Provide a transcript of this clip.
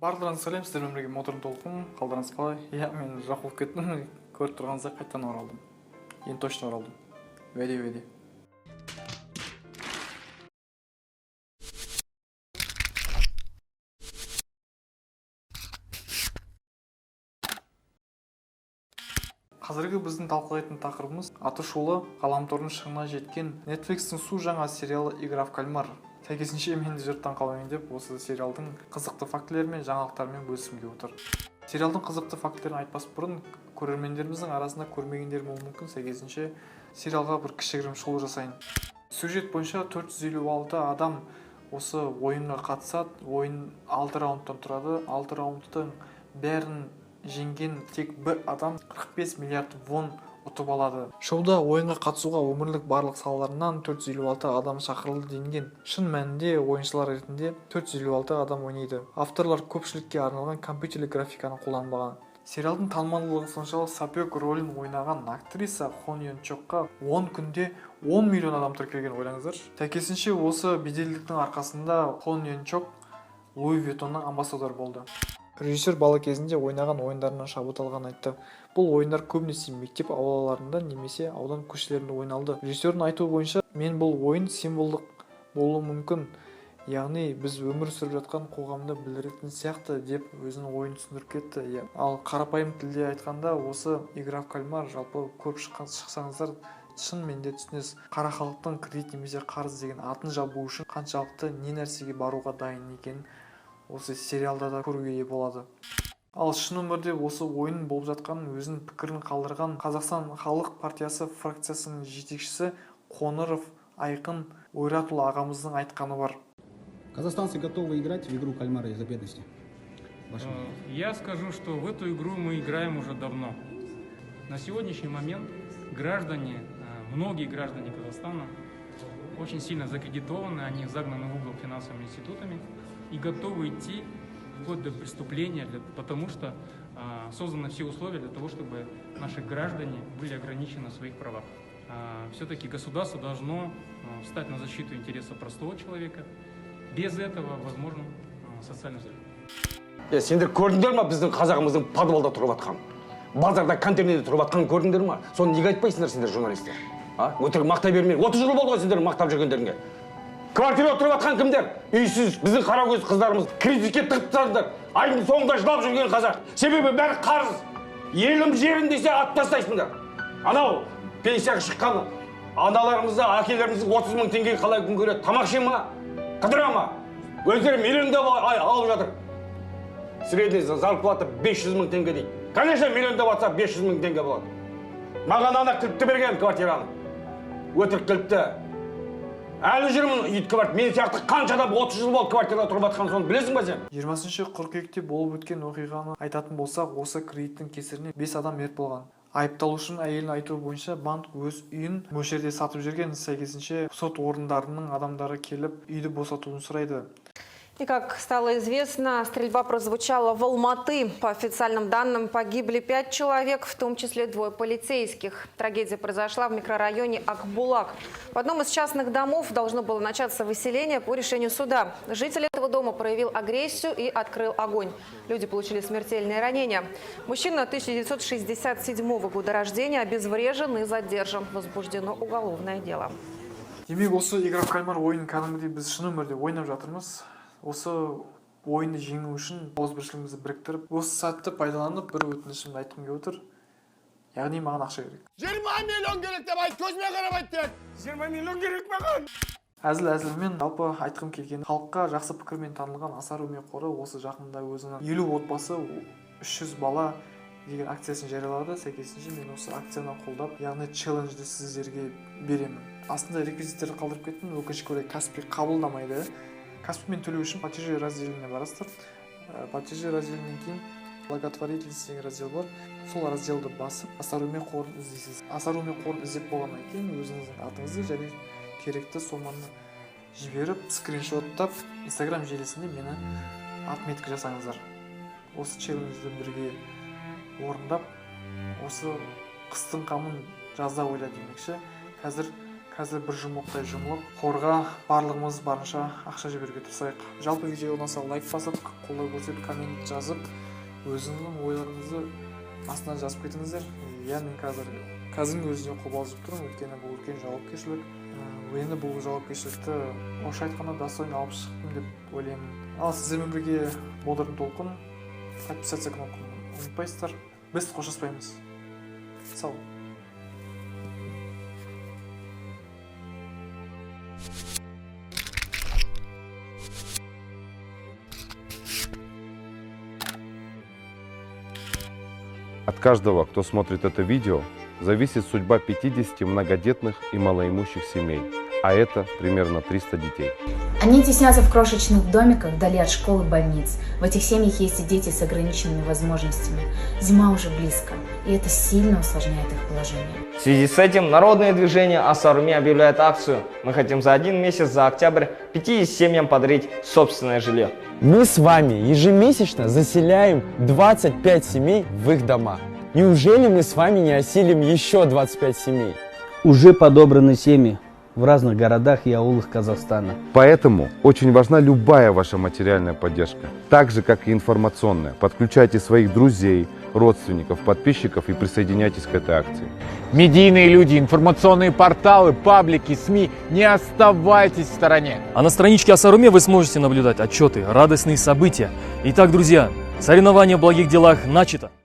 Барлығын сәлем, сіздермен бірге Модерн Толқын. Қалдарыңыз қалай? Иә, мен жоқ болып кеттім. Көріп тұрғаныңызда қайтадан оралдым. Енді точно оралдым. Уәде. Қазіргі біздің талқылайтын тақырыбымыз атышулы ғаламтордың шыңына жеткен Netflix-тің су жаңа сериалы «Игра в кальмар». Сәйкесінше мен де жұрттан қалмайын деп осы сериалдың қызықты фактілері мен жаңалықтарымен бөліскім келіп отыр. Сериалдың қызықты фактілерін айтпас бұрын көрермендеріміздің арасында көрмегендер болуы мүмкін. Сәйкесінше сериалға бір кішігірім шолу жасайын. Сюжет бойынша 456 адам осы ойынға қатысады. Ойын 6 раундтан тұрады. 6 раундтың бәрін жеңген тек бір адам 45 миллиард вон ұтып алады. Шоуда ойынға қатысуға өмірлік барлық салаларынан 456 адам шақырылды делінген. Шын мәнінде ойыншылар ретінде 456 адам ойнайды. Авторлар көпшілікке арналған компьютерлік графиканы қолданбаған. Сериалдың танымалдылығы соншалық сапек рөлін ойнаған актриса Хон Йон Чокқа 10 күнде 10 миллион адам тіркелген, ойлаңыздар. Сәйкесінше осы беделдіктің арқасында Хон Йон Чок Луи Виттонның амбассадоры болды. Режиссер бала кезінде ойнаған ойындарынан шабыт алған айтты. Бұл ойындар көбінесе мектеп аулаларында немесе аудан көшелерінде ойналды. Режиссердің айтуы бойынша, мен бұл ойын символдық болуы мүмкін. Яғни біз өмір сүріп жатқан қоғамды білдіретін сияқты деп өзінің ойын түсіндіріп кетті. Ал қарапайым тілде айтқанда, осы «Игра в кальмар» жалпы көп шықсаңыздар шын менде түсінесіз. Қара халықтың кредит немесе қарыз деген атын жабу үшін қаншалықты не нәрсеге баруға дайын екенін осы сериалда да көруге болады. Ал шын өмірде осы ойын болып жатқанын өзінің пікірін қалдырған Қазақстан Халық партиясы фракциясының жетекшісі Қоңыров Айқын Ойратұлы ағамыздың айтқаны бар. Казахстанцы готовы играть в игру кальмара из-за бедности? Я скажу, что в эту игру мы играем уже давно. На сегодняшний момент многие граждане Казахстана очень сильно закредитованы, они загнаны в угол финансовыми институтами и готовы идти вплоть до преступления, потому что созданы все условия для того, чтобы наши граждане были ограничены в своих правах. Все-таки государство должно встать на защиту интересов простого человека. Без этого возможен социальный взрыв. Сендер көрдіңдер ма біздің қазағымыздың подвалда тұрып жатқан? Базарда контейнерде тұрып жатқан көрдіңдер ма? Соны неге айтпайсыңдар сендер журналистер? Өтірік мақтай бермей. 30 жыл болды ғой сендер мақтап жүргендеріңе. Квартирада тұрып жатқан кімдер? Үйсіз біздің қаракөз қыздарымыз кредитке тығып тастадыңдар. Айдың соңында жылап жүрген қазақ. Себебі бәрі қарыз. Елім жерін десе ат тастайсыңдар. Анау пенсияға шыққан аналарымызды, әкелерімізді 30 мың теңгеге қалай күн көреді? Тамақ жей ма? Қыдыра ма? Өздері миллиондап алып жатыр. Средний зарплата 500 мың теңге дейді. Конечно, миллиондап атса 500 мың теңге болады. Маған ана кілтті берген квартираны. Өтірік кілтті. Әлі жүрмін ит квартира. Мен сияқты қанша адам 30 жыл болды квартирада тұрып жатқан, соны білесің ба сен? 20 қыркүйекте болып өткен оқиғаны айтатын болсақ, осы кредиттің кесірінен 5 адам мерт болған. Айыпталушының әйелінің айтуы бойынша банк өз үйін мөлшерде сатып жүрген. Сәйкесінше сот орындарының адамдары келіп үйді босатуын сұрайды. И как стало известно, стрельба прозвучала в Алматы. По официальным данным, погибли 5 человек, в том числе 2 полицейских. Трагедия произошла в микрорайоне Акбулак. В одном из частных домов должно было начаться выселение по решению суда. Житель этого дома проявил агрессию и открыл огонь. Люди получили смертельные ранения. Мужчина 1967 года рождения обезврежен и задержан. Возбуждено уголовное дело. Демек, осы «Игра в кальмар» ойынын кәдімгідей біз шын өмірде ойнап жатырмыз. Осы ойынды жеңу үшін ауызбіршілігімізді біріктіріп, осы сәтті пайдаланып бір өтінішімді айтқым келіп отыр. Яғни маған ақша керек. 20 миллион керек деп айт, көзіме қарап айт деді. 20 миллион керек маған. Әзіл-әзілмен жалпы айтқым келген, халыққа жақсы пікірмен танылған Асар Өмек қоры осы жақында өзінің 50 отбасы 300 бала деген акциясын жариялады. Сәйкесінше мен осы акцияны қолдап, яғни челленджді сіздерге беремін. Астында реквизиттерді қалдырып кеттім, өкінішке орай Каспи қабылдамайды. Каспимен төлеу үшін платежи разделіне барасыздар. Платежи разделінен кейін благотворительность деген раздел бар. Сол разделді басып, Асар Өмек қорын іздейсіз. Асар Өмек қорын іздеп болғаннан кейін өзіңіздің атыңызды және керекті соманы жіберіп, скриншоттап, Instagram желісінде мені отметка жасаңыздар. Осы челленджді бірге орындап, осы қыстың қамын жазда ойла демекші. Қазір қазір бір жұмақтай жұмылып, қорға барлығымыз барынша ақша жіберуге тырысайық. Жалпы видео ұнаса лайк басып, қолдау көрсетіп, коммент жазып, өзіңіздің ойларыңызды астынан жазып кетіңіздер. Мен қазірдің өзіне қобалжып тұрмын, өйткені бұл үлкен жауапкершілік. Енді бұл жауапкершілікті орысша айтқанда достойно алып шықтым деп ойлаймын. Ал сіздермен бірге модерн толқын, подписаться кнопканы ұмытпайсыздар. Біз қоштаспаймыз. Сау. От каждого, кто смотрит это видео, зависит судьба 50 многодетных и малоимущих семей, а это примерно 300 детей. Они теснятся в крошечных домиках вдали от школ и больниц. В этих семьях есть и дети с ограниченными возможностями. Зима уже близко, и это сильно усложняет их положение. В связи с этим народное движение Асаруми объявляет акцию. Мы хотим за 1 месяц, за октябрь, 50 семьям подарить собственное жилье. Мы с вами ежемесячно заселяем 25 семей в их дома. Неужели мы с вами не осилим еще 25 семей? Уже подобраны семьи в разных городах и аулах Казахстана. Поэтому очень важна любая ваша материальная поддержка, так же как и информационная. Подключайте своих друзей, родственников, подписчиков и присоединяйтесь к этой акции. Медийные люди, информационные порталы, паблики, СМИ, не оставайтесь в стороне. А на страничке Асаруми вы сможете наблюдать отчеты, радостные события. Итак, друзья, соревнование в благих делах начато.